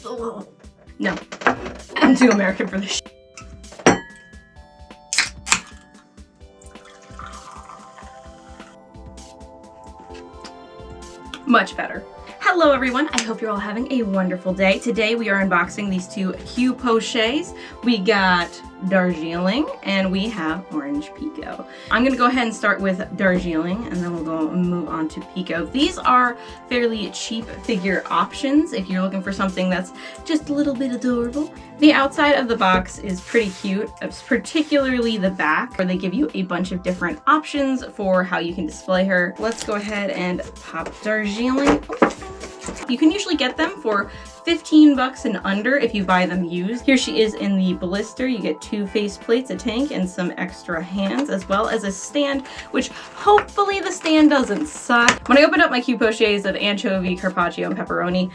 No, I'm too American for this shit. Much better. Hello everyone, I hope you're all having a wonderful day. Today we are unboxing these two Cu-Poches. We got Darjeeling and we have Orange Pekoe. I'm gonna go ahead and start with Darjeeling and then we'll go move on to Pico. These are fairly cheap figure options if you're looking for something that's just a little bit adorable. The outside of the box is pretty cute, particularly the back, where they give you a bunch of different options for how you can display her. Let's go ahead and pop Darjeeling. You can usually get them for 15 bucks and under if you buy them used. Here she is in the blister. You get 2 face plates, a tank, and some extra hands, as well as a stand, which hopefully the stand doesn't suck. When I opened up my Cu-Poches of anchovy, carpaccio, and pepperoni,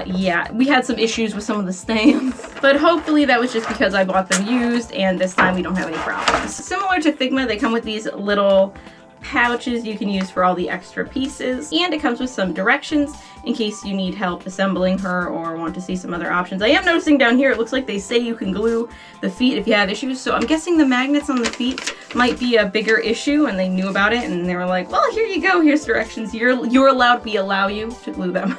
yeah, we had some issues with some of the stands, but hopefully that was just because I bought them used, and this time we don't have any problems. Similar to Figma, they come with these little pouches you can use for all the extra pieces, and it comes with some directions in case you need help assembling her or want to see some other options. I am noticing down here it looks like they say you can glue the feet if you have issues, so I'm guessing the magnets on the feet might be a bigger issue and they knew about it and they were like, well, here you go, here's directions, you're allowed, we allow you to glue them.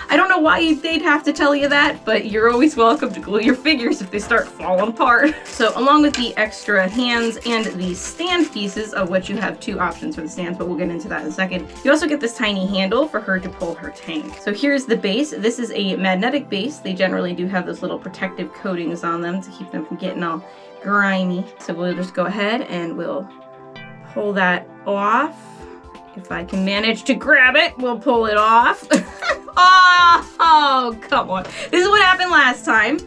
I don't know why they'd have to tell you that, but you're always welcome to glue your figures if they start falling apart. So along with the extra hands and the stand pieces, of which you have 2 options for the stands, but we'll get into that in a second, you also get this tiny handle for her to pull her tank. So here's the base. This is a magnetic base. They generally do have those little protective coatings on them to keep them from getting all grimy. So we'll just go ahead and we'll pull that off. If I can manage to grab it, we'll pull it off. Oh, come on. This is what happened last time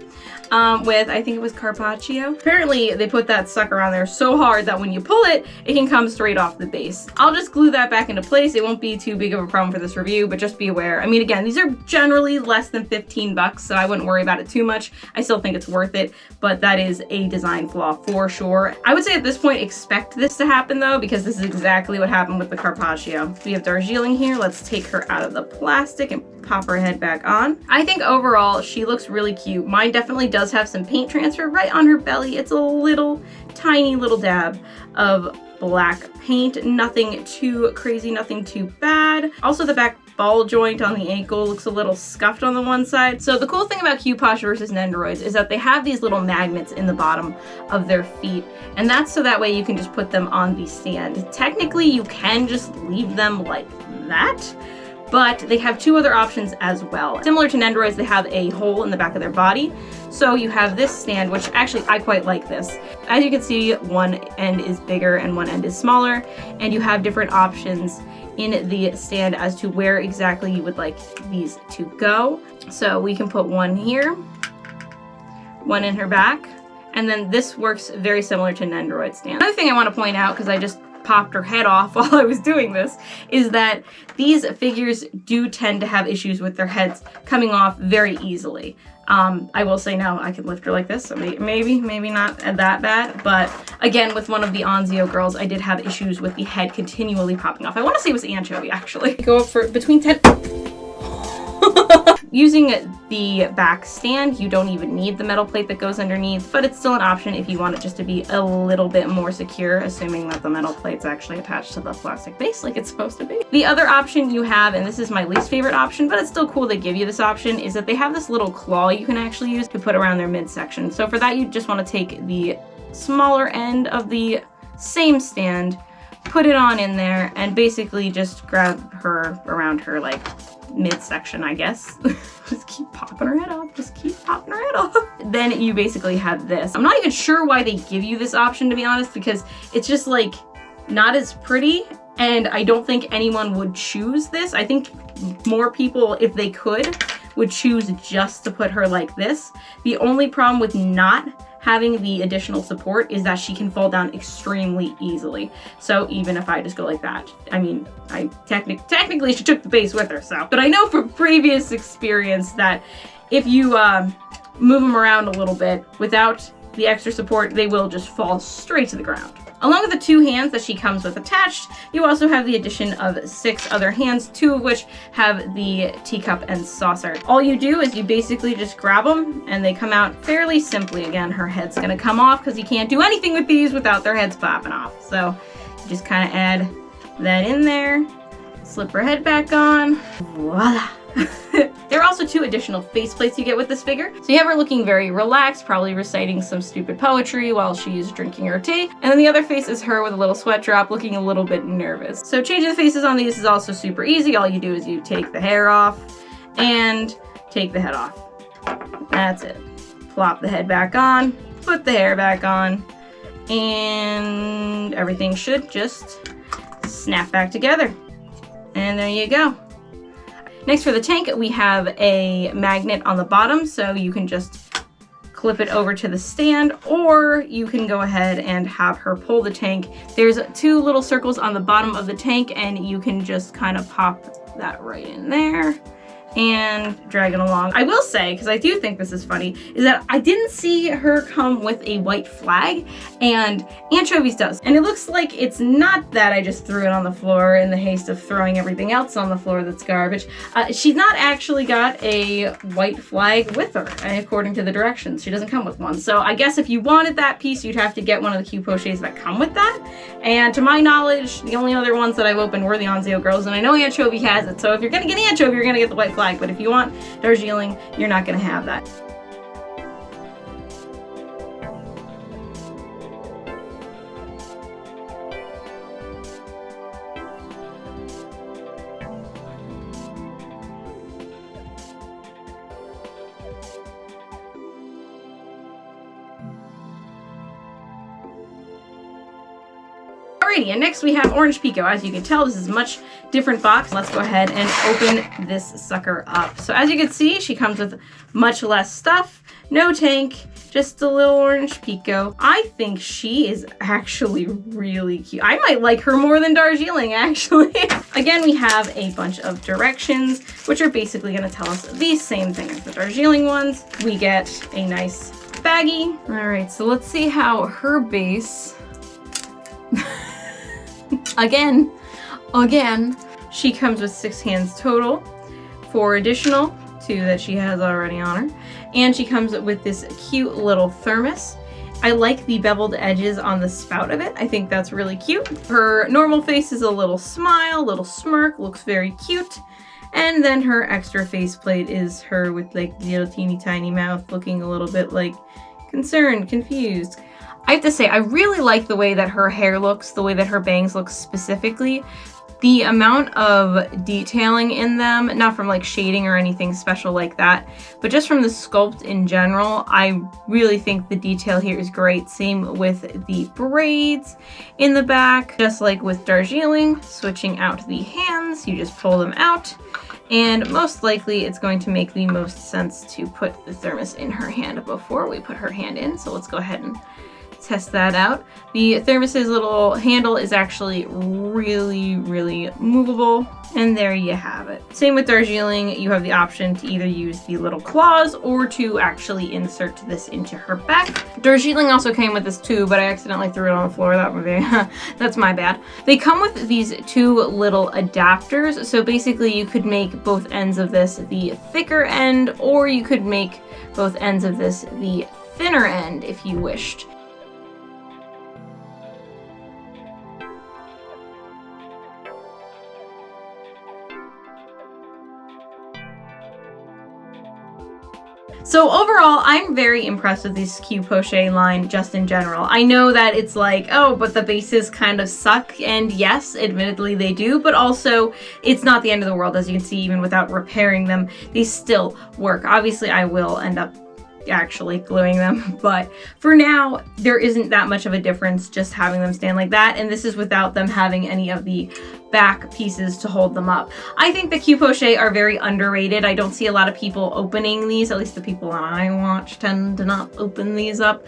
with, I think it was carpaccio. Apparently, they put that sucker on there so hard that when you pull it, it can come straight off the base. I'll just glue that back into place. It won't be too big of a problem for this review, but just be aware. I mean, again, these are generally less than 15 bucks, so I wouldn't worry about it too much. I still think it's worth it, but that is a design flaw for sure. I would say at this point, expect this to happen though, because this is exactly what happened with the carpaccio. We have Darjeeling here. Let's take her out of the plastic and pop her head back on. I think overall, she looks really cute. Mine definitely does have some paint transfer right on her belly. It's a little tiny little dab of black paint. Nothing too crazy, nothing too bad. Also, the back ball joint on the ankle looks a little scuffed on the one side. So the cool thing about Cu-Poche versus Nendoroids is that they have these little magnets in the bottom of their feet, and that's so that way you can just put them on the stand. Technically, you can just leave them like that, but they have 2 other options as well. Similar to Nendoroids, they have a hole in the back of their body. So you have this stand, which actually I quite like this. As you can see, one end is bigger and one end is smaller, and you have different options in the stand as to where exactly you would like these to go. So we can put one here, one in her back, and then this works very similar to Nendoroid stand. Another thing I want to point out, because I just popped her head off while I was doing this, is that these figures do tend to have issues with their heads coming off very easily. I will say now I can lift her like this, so maybe not that bad, but again, with one of the Anzio girls, I did have issues with the head continually popping off. I want to say it was anchovy, actually. Go up for between 10... Using the back stand, you don't even need the metal plate that goes underneath, but it's still an option if you want it just to be a little bit more secure, assuming that the metal plate's actually attached to the plastic base like it's supposed to be. The other option you have, and this is my least favorite option, but it's still cool they give you this option, is that they have this little claw you can actually use to put around their midsection. So for that, you just want to take the smaller end of the same stand, put it on in there, and basically just grab her around her like midsection, I guess. Just keep popping her head off. Just keep popping her head off. Then you basically have this. I'm not even sure why they give you this option, to be honest, because it's just like not as pretty, and I don't think anyone would choose this. I think more people, if they could, would choose just to put her like this. The only problem with not having the additional support is that she can fall down extremely easily. So even if I just go like that, I mean, I technically she took the base with her, so. But I know from previous experience that if you move them around a little bit without the extra support, they will just fall straight to the ground. Along with the 2 hands that she comes with attached, you also have the addition of 6 other hands, 2 of which have the teacup and saucer. All you do is you basically just grab them and they come out fairly simply. Again, her head's gonna come off because you can't do anything with these without their heads popping off. So you just kind of add that in there, slip her head back on, voila. There are also 2 additional faceplates you get with this figure. So you have her looking very relaxed, probably reciting some stupid poetry while she's drinking her tea. And then the other face is her with a little sweat drop, looking a little bit nervous. So changing the faces on these is also super easy. All you do is you take the hair off and take the head off. That's it. Plop the head back on, put the hair back on, and everything should just snap back together. And there you go. Next for the tank, we have a magnet on the bottom, so you can just clip it over to the stand, or you can go ahead and have her pull the tank. There's 2 little circles on the bottom of the tank, and you can just kind of pop that right in there and drag it along. I will say, because I do think this is funny, is that I didn't see her come with a white flag, and Anchovies does. And it looks like it's not that I just threw it on the floor in the haste of throwing everything else on the floor that's garbage. She's not actually got a white flag with her, according to the directions. She doesn't come with one. So I guess if you wanted that piece, you'd have to get one of the Cu-Poches that come with that. And to my knowledge, the only other ones that I've opened were the Anzio girls, and I know Anchovy has it. So if you're gonna get Anchovy, you're gonna get the white flag. But if you want Darjeeling, you're not going to have that. Alrighty, and next we have Orange Pekoe. As you can tell, this is a much different box. Let's go ahead and open this sucker up. So as you can see, she comes with much less stuff, no tank, just a little Orange Pekoe. I think she is actually really cute. I might like her more than Darjeeling, actually. Again, we have a bunch of directions, which are basically going to tell us the same thing as the Darjeeling ones. We get a nice baggie. Alright, so let's see how her base... Again, she comes with 6 hands total, 4 additional, 2 that she has already on her, and she comes with this cute little thermos. I like the beveled edges on the spout of it. I think that's really cute. Her normal face is a little smile, little smirk, looks very cute. And then her extra faceplate is her with like the little teeny tiny mouth, looking a little bit like concerned, confused. I have to say, I really like the way that her hair looks, the way that her bangs look specifically. The amount of detailing in them, not from like shading or anything special like that, but just from the sculpt in general, I really think the detail here is great. Same with the braids in the back, just like with Darjeeling, switching out the hands, you just pull them out. And most likely it's going to make the most sense to put the thermos in her hand before we put her hand in. So let's go ahead and test that out. The thermos's little handle is actually really movable, and there you have it. Same with Darjeeling, you have the option to either use the little claws or to actually insert this into her back. Darjeeling also came with this too, but I accidentally threw it on the floor. That would be, that's my bad. They come with these 2 little adapters, so basically you could make both ends of this the thicker end, or you could make both ends of this the thinner end if you wished. So overall, I'm very impressed with this Cu-Poche line just in general. I know that it's like, oh, but the bases kind of suck, and yes, admittedly they do, but also it's not the end of the world. As you can see, even without repairing them, they still work. Obviously, I will end up actually gluing them, but for now there isn't that much of a difference just having them stand like that, and this is without them having any of the back pieces to hold them up. I think the Cu-Poche are very underrated. I don't see a lot of people opening these, at least the people that I watch tend to not open these up.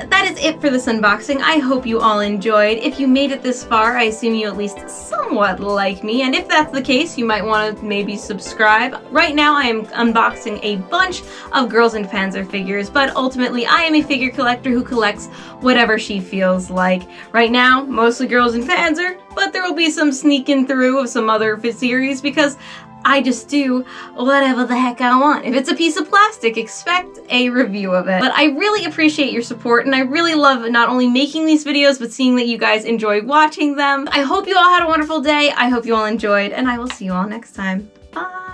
that is it for this unboxing. I hope you all enjoyed. If you made it this far, I assume you at least somewhat like me, and if that's the case, you might want to maybe subscribe. Right now, I am unboxing a bunch of Girls and Panzer figures, but ultimately, I am a figure collector who collects whatever she feels like. Right now, mostly Girls and Panzer, but there will be some sneaking through of some other series because I just do whatever the heck I want. If it's a piece of plastic, expect a review of it. But I really appreciate your support, and I really love not only making these videos, but seeing that you guys enjoy watching them. I hope you all had a wonderful day. I hope you all enjoyed, and I will see you all next time. Bye!